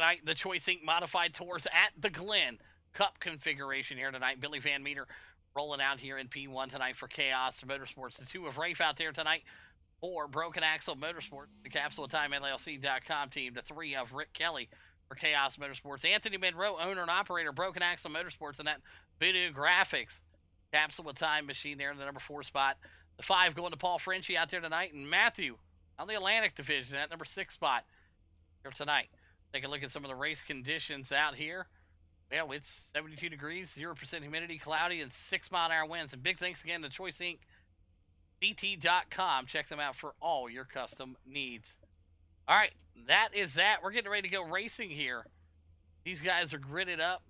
tonight. The Choice Inc. Modified Tours at the Glen Cup configuration here tonight. Billy Van Meter rolling out here in P1 tonight for Chaos Motorsports. The 2 of Rafe out there tonight for Broken Axle Motorsports. The Capsule of Time LLC.com team. The 3 of Rick Kelly for Chaos Motorsports. Anthony Monroe, owner and operator, Broken Axle Motorsports, and that Voodoo Graphics. Capsule of Time machine there in the number 4 spot. The 5 going to Paul Frenchie out there tonight. And Matthew on the Atlantic division at number 6 spot here tonight. Take a look at some of the race conditions out here. Well, it's 72 degrees, 0% humidity, cloudy, and 6-mile-an-hour winds. And big thanks again to Choice Inc. DT.com. Check them out for all your custom needs. All right, that is that. We're getting ready to go racing here. These guys are gridded up.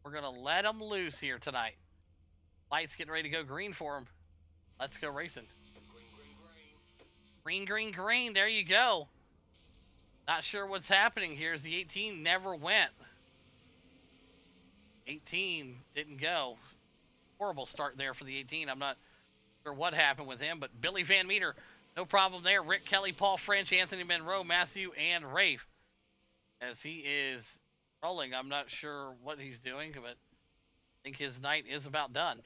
We're going to let them loose here tonight. Lights getting ready to go green for them. Let's go racing. Green, green, green. There you go. Not sure what's happening here as the 18 never went. 18 didn't go. Horrible start there for the 18. I'm not sure what happened with him, but Billy Van Meter, no problem there. Rick Kelly, Paul French, Anthony Monroe, Matthew, and Rafe. As he is rolling, I'm not sure what he's doing, but I think his night is about done.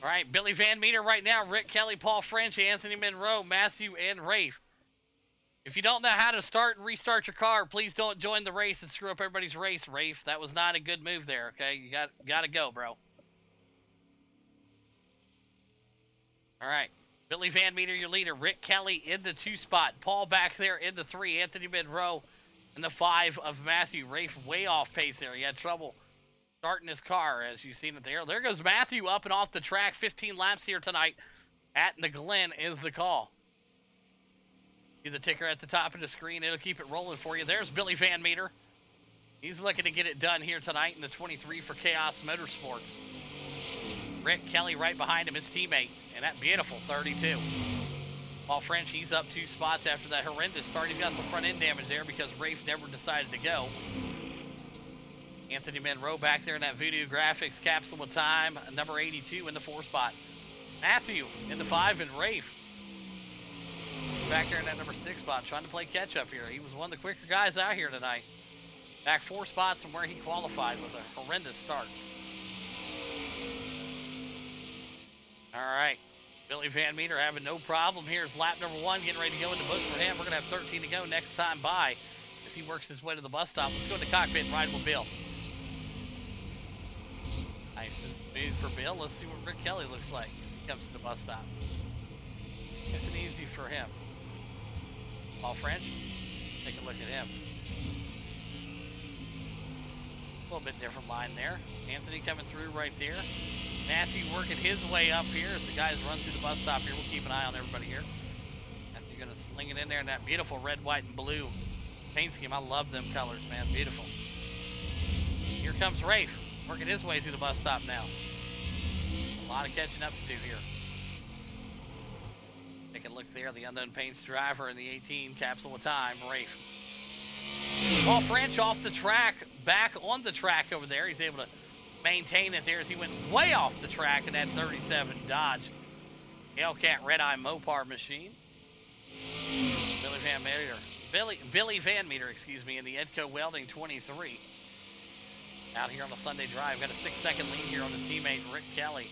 All right, Billy Van Meter right now, Rick Kelly, Paul French, Anthony Monroe, Matthew, and Rafe. If you don't know how to start and restart your car, please don't join the race and screw up everybody's race, Rafe. That was not a good move there, okay? You got to go, bro. All right. Billy Van Meter, your leader. Rick Kelly in the 2 spot. Paul back there in the 3. Anthony Monroe in the 5 of Matthew. Rafe way off pace there. He had trouble starting his car, as you've seen it there. There goes Matthew up and off the track. 15 laps here tonight at the Glen is the call. See the ticker at the top of the screen. It'll keep it rolling for you. There's Billy Van Meter. He's looking to get it done here tonight in the 23 for Chaos Motorsports. Rick Kelly right behind him, his teammate, and that beautiful 32. Paul French, he's up 2 spots after that horrendous start. He's got some front end damage there because Rafe never decided to go. Anthony Monroe back there in that Voodoo Graphics Capsule of Time, number 82 in the 4 spot. Matthew in the 5 and Rafe back there in that number 6 spot, trying to play catch up here. He was one of the quicker guys out here tonight. Back 4 spots from where he qualified with a horrendous start. All right, Billy Van Meter having no problem. Here's lap number 1, getting ready to go in the books for him. We're going to have 13 to go next time by as he works his way to the bus stop. Let's go to the cockpit and ride with Bill. Nice and smooth for Bill. Let's see what Rick Kelly looks like as he comes to the bus stop. Nice and easy for him. Paul French, take a look at him. A little bit different line there. Anthony coming through right there. Matthew working his way up here as the guys run through the bus stop here. We'll keep an eye on everybody here. Matthew going to sling it in there in that beautiful red, white, and blue paint scheme. I love them colors, man. Beautiful. Here comes Rafe working his way through the bus stop now. A lot of catching up to do here. Take a look there. The Unknown Paints driver in the 18 Capsule of Time, Rafe. Paul French off the track, back on the track over there. He's able to maintain it there as he went way off the track in that 37 Dodge Hellcat Red Eye Mopar machine. Billy Van Meter, excuse me, in the Edco Welding 23. Out here on a Sunday drive. Got a 6-second lead here on his teammate Rick Kelly.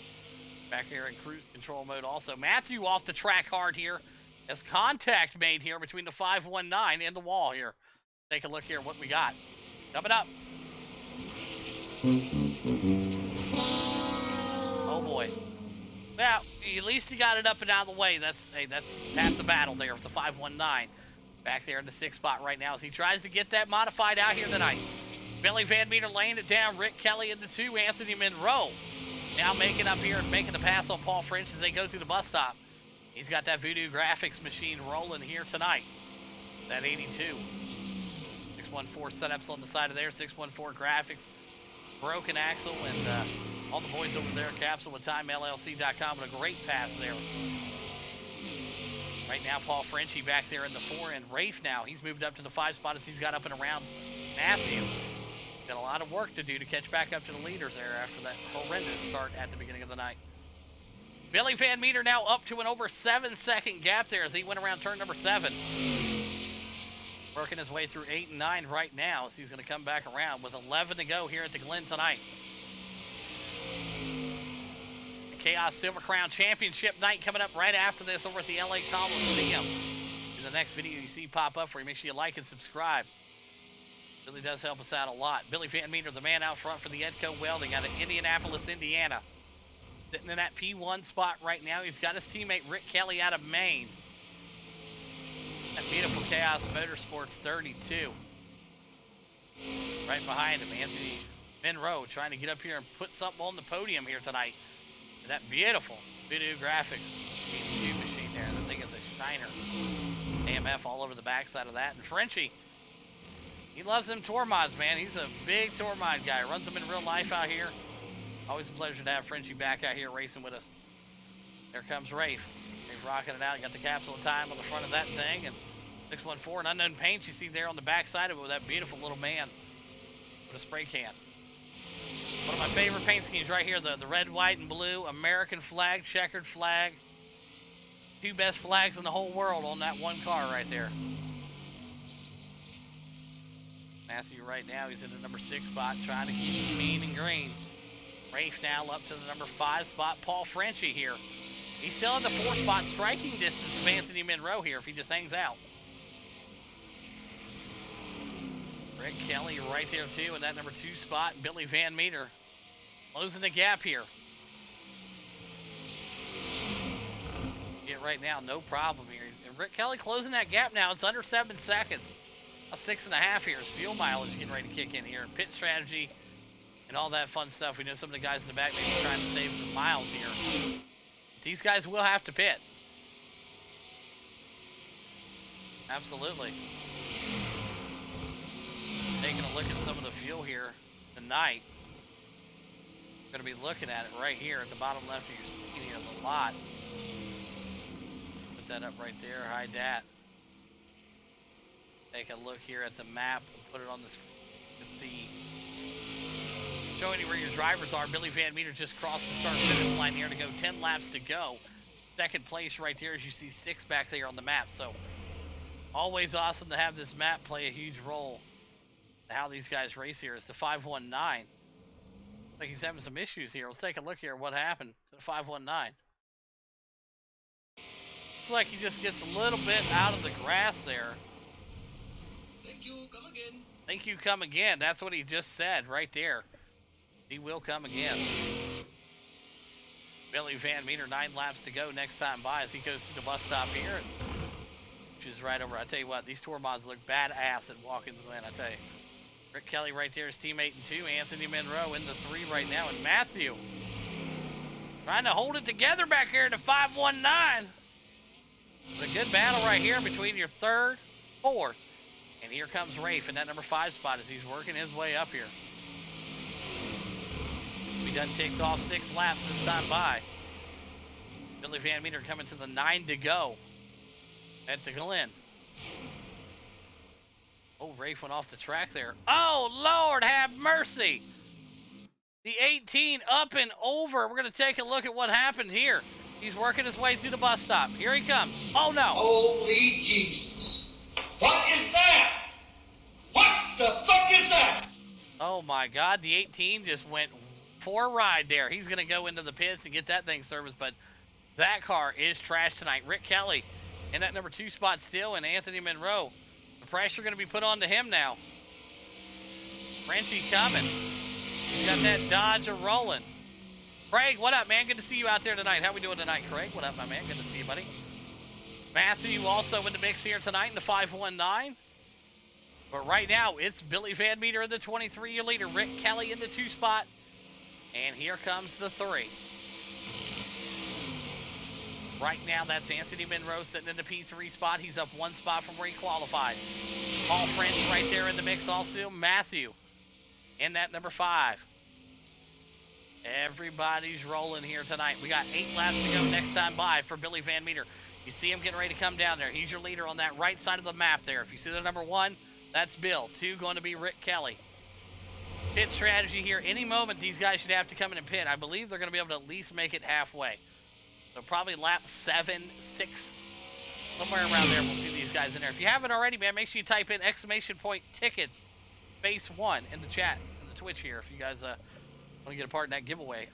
Back here in cruise control mode also. Matthew off the track hard here. As contact made here between the 519 and the wall here. Take a look here what we got. Coming up. Oh boy. Well, at least he got it up and out of the way. That's the battle there with the 519. Back there in the 6th spot right now as he tries to get that modified out here tonight. Billy Van Meter laying it down. Rick Kelly in the 2. Anthony Monroe now making up here and making the pass on Paul French as they go through the bus stop. He's got that Voodoo Graphics machine rolling here tonight. That 82. 614 setups on the side of there. 614 Graphics. Broken Axle and all the boys over there at Capsule with Time LLC.com with a great pass there. Right now, Paul Frenchie back there in the 4 and Rafe now. He's moved up to the 5 spot as he's got up and around Matthew. Got a lot of work to do to catch back up to the leaders there after that horrendous start at the beginning of the night. Billy Van Meter now up to an over 7-second gap there as he went around turn number 7. Working his way through 8 and 9 right now, so he's going to come back around with 11 to go here at the Glen tonight. The Chaos Silver Crown Championship night coming up right after this over at the LA Coliseum. In the next video you see pop up for you, make sure you like and subscribe. Really does help us out a lot. Billy Van Meter, the man out front for the Edco Welding out of Indianapolis, Indiana. Sitting in that P1 spot right now. He's got his teammate Rick Kelly out of Maine. That beautiful Chaos Motorsports 32. Right behind him, Anthony Monroe trying to get up here and put something on the podium here tonight. That beautiful Voodoo Graphics 82 machine there. That thing is a shiner. AMF all over the backside of that. And Frenchie, he loves them tour mods, man. He's a big tour mod guy. Runs them in real life out here. Always a pleasure to have Frenchie back out here racing with us. There comes Rafe. He's rocking it out. You got the capsule of time on the front of that thing. And 614, an unknown paint you see there on the backside of it with that beautiful little man with a spray can. One of my favorite paint schemes right here, the red, white, and blue American flag, checkered flag. Two best flags in the whole world on that one car right there. Matthew right now, he's in the number 6 spot, trying to keep it mean and green. Rafe now up to the number 5 spot. Paul Frenchie here. He's still in the 4 spot, striking distance of Anthony Monroe here if he just hangs out. Rick Kelly right there too in that number 2 spot. Billy Van Meter closing the gap here. Get right now, no problem here. And Rick Kelly closing that gap now. It's under 7 seconds. 6.5 here. His fuel mileage getting ready to kick in here. Pit strategy and all that fun stuff. We know some of the guys in the back may be trying to save some miles here. These guys will have to pit. Absolutely. Taking a look at some of the fuel here tonight. We're going to be looking at it right here at the bottom left of your screen here, the lot. Put that up right there, hide that. Take a look here at the map and put it on the screen. Showing you where your drivers are. Billy Van Meter just crossed the start-finish line here to go 10 laps to go. Second place right there as you see 6 back there on the map. So always awesome to have this map play a huge role in how these guys race here. It's the 519. I think he's having some issues here. Let's take a look here at what happened to the 519. Looks like he just gets a little bit out of the grass there. Thank you, come again. Thank you, come again. That's what he just said right there. He will come again. Billy Van Meter, 9 laps to go next time by as he goes through the bus stop here. Which is right over. I tell you what, these tour mods look badass at Watkins Glen, I tell you. Rick Kelly right there, his teammate in 2. Anthony Monroe in the 3 right now. And Matthew trying to hold it together back here at the 519. It's a good battle right here between your 3rd, 4th. And here comes Rafe in that number 5 spot as he's working his way up here. We done ticked off 6 laps this time by. Billy Van Meter coming to the 9 to go at the Glen. Oh, Rafe went off the track there. Oh, Lord, have mercy. The 18 up and over. We're going to take a look at what happened here. He's working his way through the bus stop. Here he comes. Oh, no. Holy Jesus. What is that? What the fuck is that? Oh, my God. The 18 just went for a ride there. He's going to go into the pits and get that thing serviced, but that car is trash tonight. Rick Kelly in that number 2 spot still, and Anthony Monroe. The pressure going to be put on to him now. Frenchie coming. He's got that Dodge rolling. Craig, what up, man? Good to see you out there tonight. How we doing tonight, Craig? What up, my man? Good to see you, buddy. Matthew also in the mix here tonight in the 519. But right now, it's Billy Van Meter in the 23, your leader. Rick Kelly in the 2 spot. And here comes the 3. Right now, that's Anthony Monroe sitting in the P3 spot. He's up 1 spot from where he qualified. Paul French right there in the mix also. Matthew in that number 5. Everybody's rolling here tonight. We got 8 laps to go next time by for Billy Van Meter. You see him getting ready to come down there. He's your leader on that right side of the map there. If you see the number 1, that's Bill. 2 going to be Rick Kelly. Pit strategy here. Any moment, these guys should have to come in and pit. I believe they're going to be able to at least make it halfway. So probably lap 7, 6. Somewhere around there, we'll see these guys in there. If you haven't already, man, make sure you type in !tickets, space 1 in the chat, in the Twitch here, if you guys want to get a part in that giveaway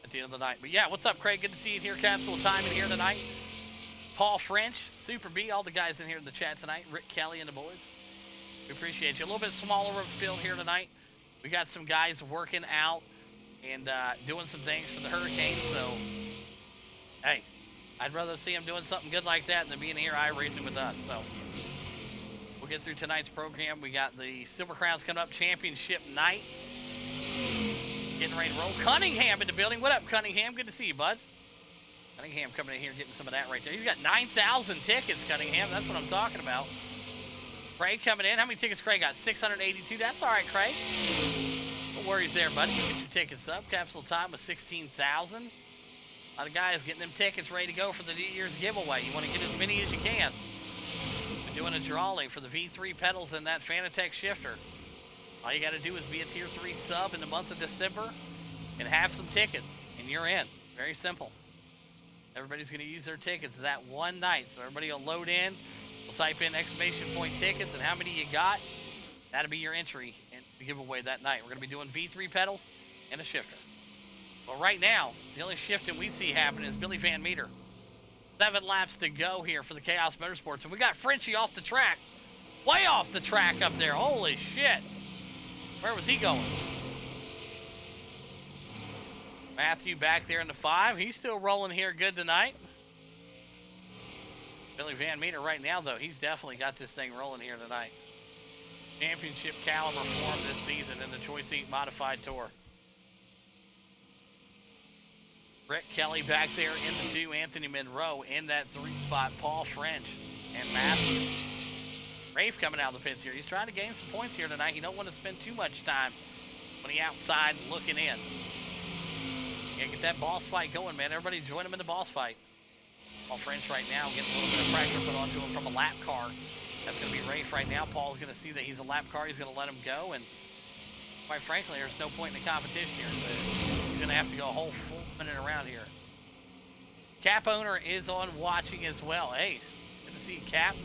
at the end of the night. But yeah, what's up, Craig? Good to see you in here. Capsule Time in here tonight. Paul French, Super B, all the guys in here in the chat tonight. Rick Kelly and the boys. We appreciate you. A little bit smaller of a field here tonight. We got some guys working out and doing some things for the Hurricanes, so hey, I'd rather see them doing something good like that than being here iRacing with us. So we'll get through tonight's program. We got the Silver Crowns coming up, championship night. Getting ready to roll. Cunningham in the building. What up, Cunningham? Good to see you, bud. Cunningham coming in here getting some of that right there. He's got 9,000 tickets, Cunningham. That's what I'm talking about. Craig coming in. How many tickets Craig got? 682. That's all right, Craig. No worries there, buddy. You get your tickets up. Capsule Time was 16,000. A lot of guys getting them tickets ready to go for the New Year's giveaway. You want to get as many as you can. We're doing a drawing for the V3 pedals and that Fanatec shifter. All you got to do is be a Tier 3 sub in the month of December and have some tickets, and you're in. Very simple. Everybody's going to use their tickets that one night, so everybody will load in. We'll type in !tickets and how many you got. That'll be your entry in the giveaway that night. We're going to be doing V3 pedals and a shifter. Well, right now, the only shifting we see happening is Billy Van Meter. 7 laps to go here for the Chaos Motorsports. And we got Frenchie off the track. Way off the track up there. Holy shit. Where was he going? Matthew back there in the 5. He's still rolling here good tonight. Billy Van Meter right now, though, he's definitely got this thing rolling here tonight. Championship caliber form this season in the Choice Heat Modified Tour. Rick Kelly back there in the 2. Anthony Monroe in that 3 spot. Paul French and Matthew. Rafe coming out of the pits here. He's trying to gain some points here tonight. He don't want to spend too much time when he's outside looking in. You gotta get that boss fight going, man. Everybody join him in the boss fight. Paul French right now getting a little bit of pressure put onto him from a lap car. That's going to be Rafe right now. Paul's going to see that he's a lap car. He's going to let him go. And quite frankly, there's no point in the competition here. So he's going to have to go a whole full minute around here. Cap owner is on watching as well. Hey, good to see you, Cap.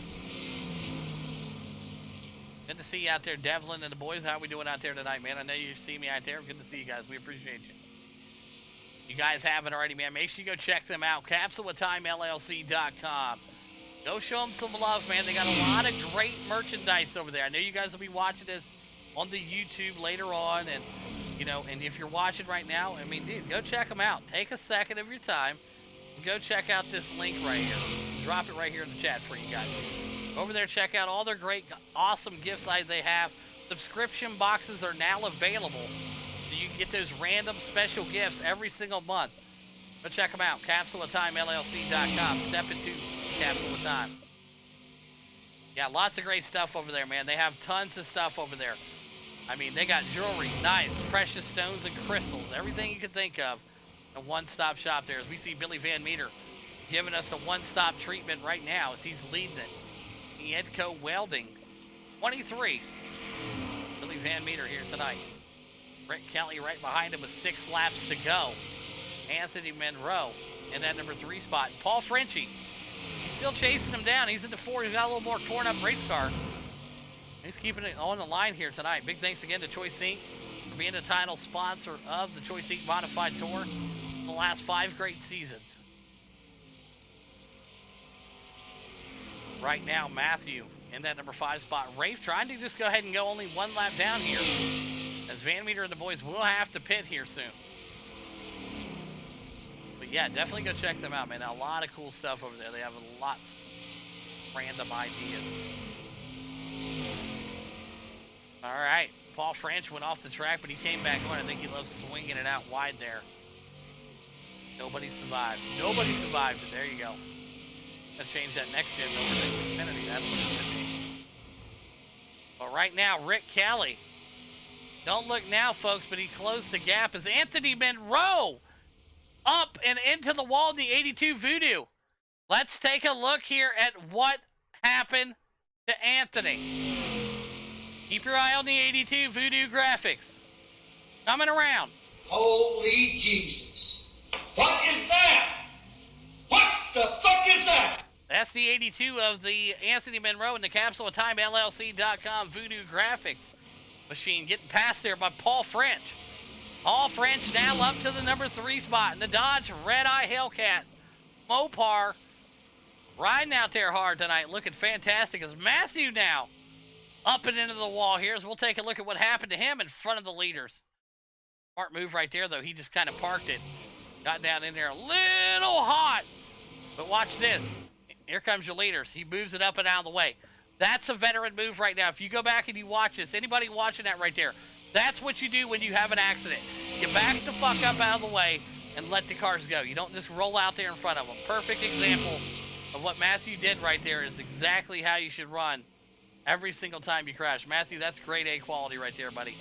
Good to see you out there, Devlin and the boys. How we doing out there tonight, man? I know you see me out there. Good to see you guys. We appreciate you. You guys haven't already, man, make sure you go check them out. CapsuleWithTimeLLC.com. Go show them some love, man. They got a lot of great merchandise over there. I know you guys will be watching this on the YouTube later on. And, you know, and if you're watching right now, I mean, dude, go check them out. Take a second of your time and go check out this link right here. Drop it right here in the chat for you guys. Go over there, check out all their great, awesome gifts they have. Subscription boxes are now available. So you can get those random special gifts every single month. Go check them out. CapsuleWithTimeLLC.com. Step into Capsule with Time. Yeah, lots of great stuff over there, man. They have tons of stuff over there. I mean, they got jewelry, nice, precious stones and crystals, everything you can think of. A one-stop shop there. As we see Billy Van Meter giving us the one-stop treatment right now as he's leading it. Edco Welding, 23. Billy Van Meter here tonight. Rick Kelly right behind him with 6 laps to go. Anthony Monroe in that number 3 spot. Paul Frenchie, he's still chasing him down. He's in the 4. He's got a little more torn up race car. He's keeping it on the line here tonight. Big thanks again to Choice Inc. for being the title sponsor of the Choice Inc. Modified Tour in the last 5 great seasons. Right now, Matthew in that number 5 spot. Rafe trying to just go ahead and go only 1 lap down here, as Van Meter and the boys will have to pit here soon. But yeah, definitely go check them out, man. A lot of cool stuff over there. They have lots of random ideas. All right, Paul French went off the track, but he came back on. I think he loves swinging it out wide there. Nobody survived. Nobody survived it. There you go. Let's change that next gen over to Xfinity. That's what it should be. But right now, Rick Kelly. Don't look now, folks, but he closed the gap as Anthony Monroe up and into the wall in the 82 Voodoo. Let's take a look here at what happened to Anthony. Keep your eye on the 82 Voodoo graphics. Coming around. Holy Jesus. What is that? What the fuck is that? That's the 82 of the Anthony Monroe and the Capsule of Time LLC.com Voodoo Graphics machine, getting passed there by Paul French. Paul French now up to the number 3 spot in the Dodge Red Eye Hellcat. Mopar riding out there hard tonight, looking fantastic as Matthew now up and into the wall here as we'll take a look at what happened to him in front of the leaders. Smart move right there, though. He just kind of parked it. Got down in there a little hot. But watch this. Here comes your leaders. He moves it up and out of the way. That's a veteran move right now. If you go back and you watch this, anybody watching that right there, that's what you do when you have an accident. You back the fuck up out of the way and let the cars go. You don't just roll out there in front of them. Perfect example of what Matthew did right there is exactly how you should run every single time you crash. Matthew, that's grade A quality right there, buddy.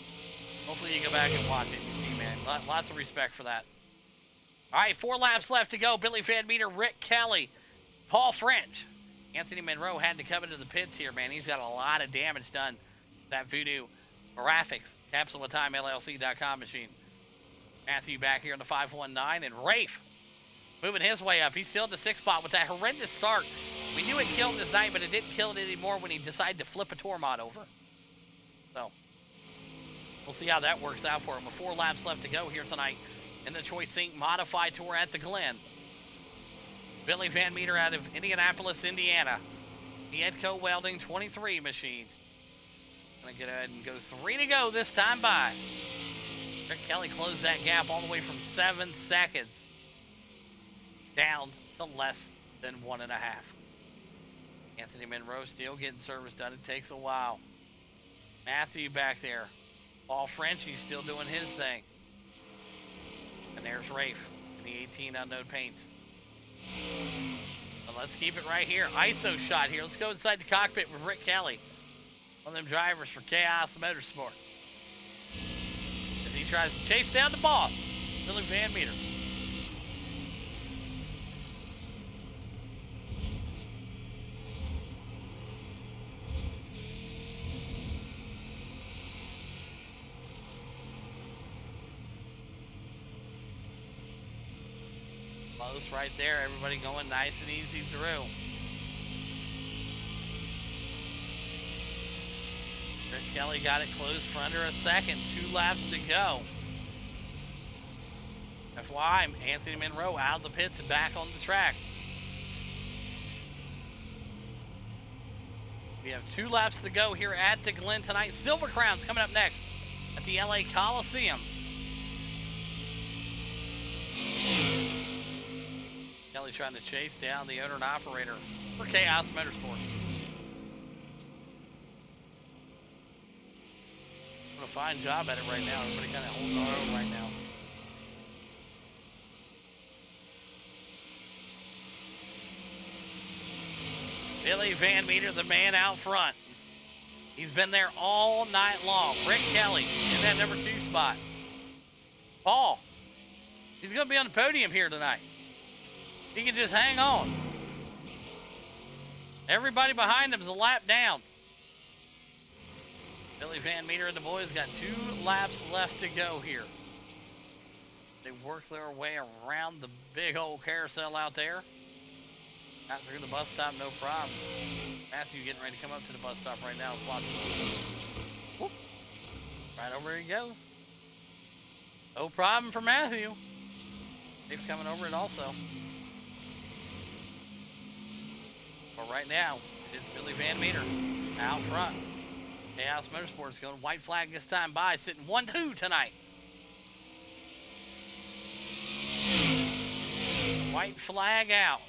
Hopefully you go back and watch it. You see, man, lots of respect for that. All right, 4 laps left to go. Billy Van Meter, Rick Kelly, Paul French. Anthony Monroe had to come into the pits here, man. He's got a lot of damage done. That Voodoo Graphics, Capsule of Time LLC.com machine. Matthew back here in the 519, and Rafe moving his way up. He's still in the 6th spot with that horrendous start. We knew it killed him this night, but it didn't kill it anymore when he decided to flip a tour mod over. So, we'll see how that works out for him. With 4 laps left to go here tonight in the Choice Inc. Modified Tour at the Glen. Billy Van Meter out of Indianapolis, Indiana. The Edco Welding 23 machine. Gonna get ahead and go 3 to go this time by. Rick Kelly closed that gap all the way from 7 seconds down to less than 1.5. Anthony Monroe still getting service done. It takes a while. Matthew back there. Paul French, he's still doing his thing. And there's Rafe in the 18 unknown paints. So let's keep it right here. ISO shot here. Let's go inside the cockpit with Rick Kelly. One of them drivers for Chaos Motorsports. As he tries to chase down the boss, Billy Van Meter. Close right there. Everybody going nice and easy through. Rick Kelly got it closed for under a second. 2 laps to go. FYI, Anthony Monroe out of the pits and back on the track. We have 2 laps to go here at the Glen tonight. Silver Crown's coming up next at the LA Coliseum. Kelly trying to chase down the owner and operator for Chaos Motorsports. Doing a fine job at it right now. Everybody kind of holding their own right now. Billy Van Meter, the man out front. He's been there all night long. Rick Kelly in that number 2 spot. Paul, he's going to be on the podium here tonight. He can just hang on. Everybody behind him is a lap down. Billy Van Meter and the boys got 2 laps left to go here. They work their way around the big old carousel out there. Got through the bus stop, no problem. Matthew getting ready to come up to the bus stop right now. Whoop. Right over he goes. No problem for Matthew. He's coming over it also. But right now, it's Billy Van Meter out front. Chaos Motorsports going white flag this time by, sitting 1-2 tonight. White flag out.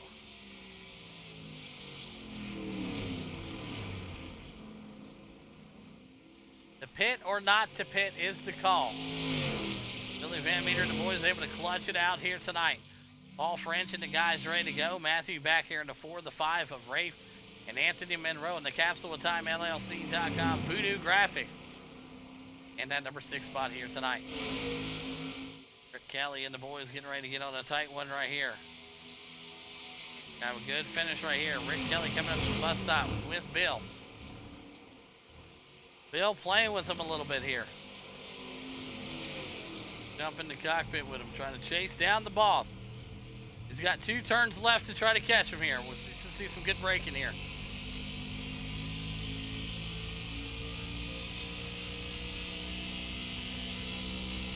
To pit or not to pit is the call. Billy Van Meter and the boys able to clutch it out here tonight. Paul French and the guys ready to go. Matthew back here in the 4, the 5 of Rafe and Anthony Monroe in the Capsule of Time LLC.com Voodoo Graphics. And that number 6 spot here tonight. Rick Kelly and the boys getting ready to get on a tight one right here. Have a good finish right here. Rick Kelly coming up to the bus stop with Bill. Bill playing with him a little bit here. Jump in the cockpit with him, trying to chase down the boss. He's got 2 turns left to try to catch him here. We'll see some good braking here.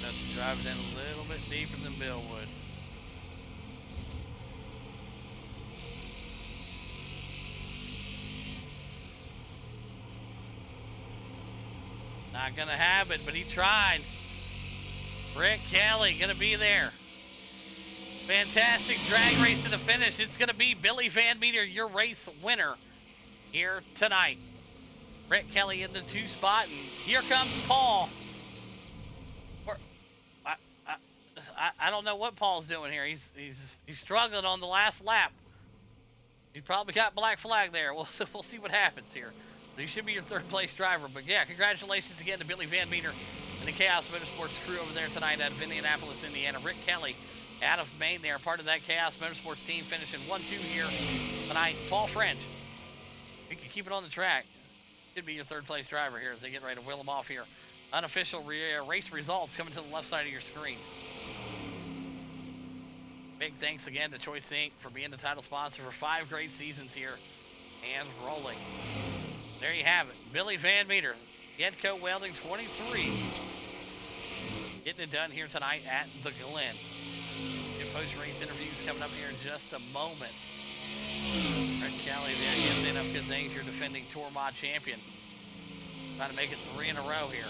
That's driving in a little bit deeper than Bill would. Not gonna have it, but he tried. Rick Kelly gonna be there. Fantastic drag race to the finish. It's gonna be Billy Van Meter, your race winner here tonight. Rick Kelly in the 2 spot, and here comes Paul. I don't know what Paul's doing here. He's struggling on the last lap. He probably got black flag there. We'll see what happens here. But he should be your 3rd place driver. But yeah, congratulations again to Billy Van Meter and the Chaos Motorsports crew over there tonight out of Indianapolis, Indiana. Rick Kelly out of Maine there, part of that Chaos Motorsports team, finishing 1-2 here tonight. Paul French, you can keep it on the track. Should be your 3rd place driver here as they get ready to wheel him off here. Unofficial race results coming to the left side of your screen. Big thanks again to Choice Inc. for being the title sponsor for 5 great seasons here and rolling. There you have it. Billy Van Meter, Gedco Welding 23. Getting it done here tonight at the Glen. Get post-race interviews coming up here in just a moment. Rick Kelly there, can't say enough good things. You're defending Tour Mod champion. Trying to make it 3 in a row here.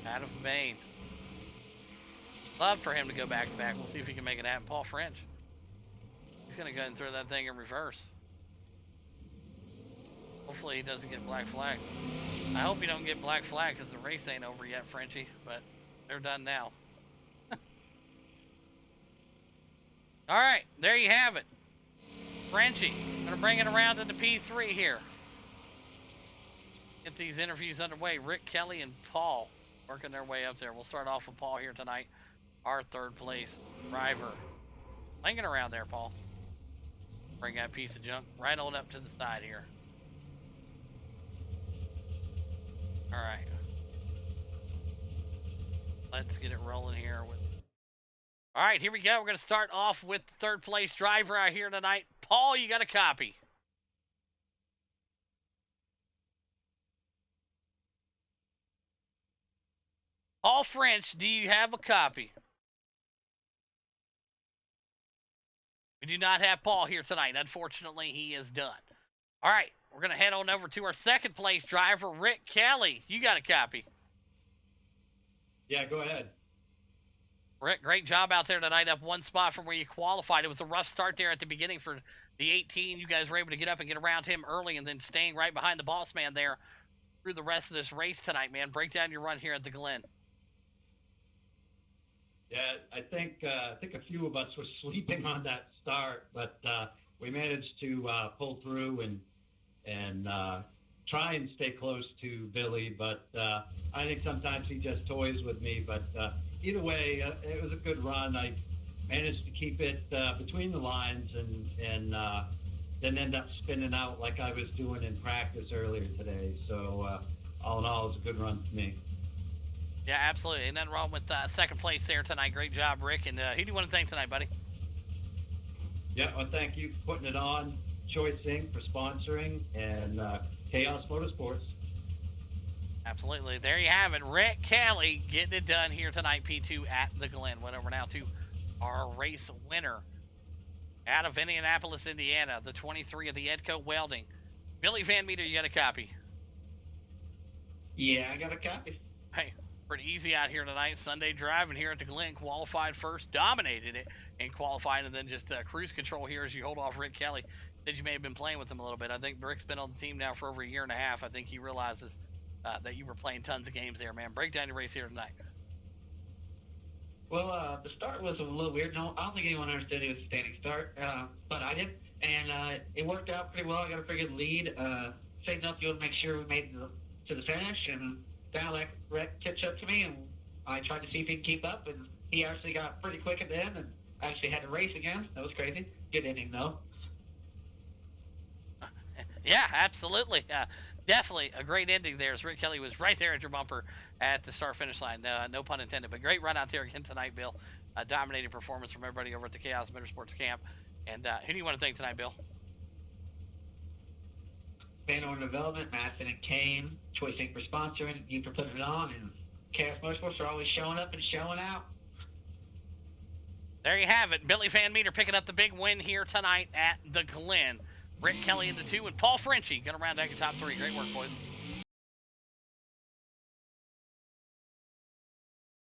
Out of Maine. Love for him to go back-to-back. We'll see if he can make it happen. Paul French. He's going to go ahead and throw that thing in reverse. Hopefully he doesn't get black flag. I hope he don't get black flag because the race ain't over yet, Frenchie. But they're done now. All right, there you have it. Frenchie, going to bring it around into P3 here. Get these interviews underway. Rick Kelly and Paul working their way up there. We'll start off with Paul here tonight. Our 3rd place driver. Hanging around there, Paul. Bring that piece of junk right on up to the side here. All right. Let's get it rolling here. All right, here we go. We're going to start off with the 3rd place driver out here tonight. Paul, you got a copy. Paul French, do you have a copy? We do not have Paul here tonight. Unfortunately, he is done. All right, we're going to head on over to our 2nd place driver, Rick Kelly. You got a copy? Yeah, go ahead. Rick, great job out there tonight, up 1 spot from where you qualified. It was a rough start there at the beginning for the 18. You guys were able to get up and get around him early and then staying right behind the boss man there through the rest of this race tonight, man. Break down your run here at the Glen. Yeah, I think a few of us were sleeping on that start, but we managed to pull through and try and stay close to Billy. But I think sometimes he just toys with me. But either way, it was a good run. I managed to keep it between the lines and then end up spinning out like I was doing in practice earlier today. So all in all, it was a good run for me. Yeah, absolutely. Ain't nothing wrong with 2nd place there tonight. Great job, Rick. And who do you want to thank tonight, buddy? Yeah, well, thank you for putting it on. Choice Inc. for sponsoring, and Chaos Motorsports. Absolutely. There you have it. Rick Kelly getting it done here tonight, P2 at the Glen. Went over now to our race winner out of Indianapolis, Indiana, the 23 of the Edco Welding. Billy Van Meter, you got a copy? Yeah, I got a copy. Hey, pretty easy out here tonight. Sunday driving here at the Glen. Qualified first, dominated it in qualifying, and then just cruise control here as you hold off Rick Kelly. Said you may have been playing with him a little bit. I think Rick's been on the team now for over a year and a half. I think he realizes that you were playing tons of games there, man. Break down your race here tonight. Well, the start was a little weird. No, I don't think anyone understood it was a standing start, but I did, and it worked out pretty well. I got a pretty good lead. Saved enough to make sure we made it to the finish, and down like Rick tipped up to me, and I tried to see if he could keep up, and he actually got pretty quick at the end, and actually had to race again. That was crazy. Good ending, though. Yeah, absolutely. Definitely a great ending there as Rick Kelly was right there at your bumper at the start-finish line. No pun intended, but great run out there again tonight, Bill. Dominating performance from everybody over at the Chaos Motorsports camp. And who do you want to thank tonight, Bill? Fan Owner Development, Madison and Kane, Choice Inc. for sponsoring, you for putting it on, and Chaos Motorsports are always showing up and showing out. There you have it. Billy Van Meter picking up the big win here tonight at the Glen. Rick Kelly in the 2, and Paul Frenchie going to round out your top 3. Great work, boys.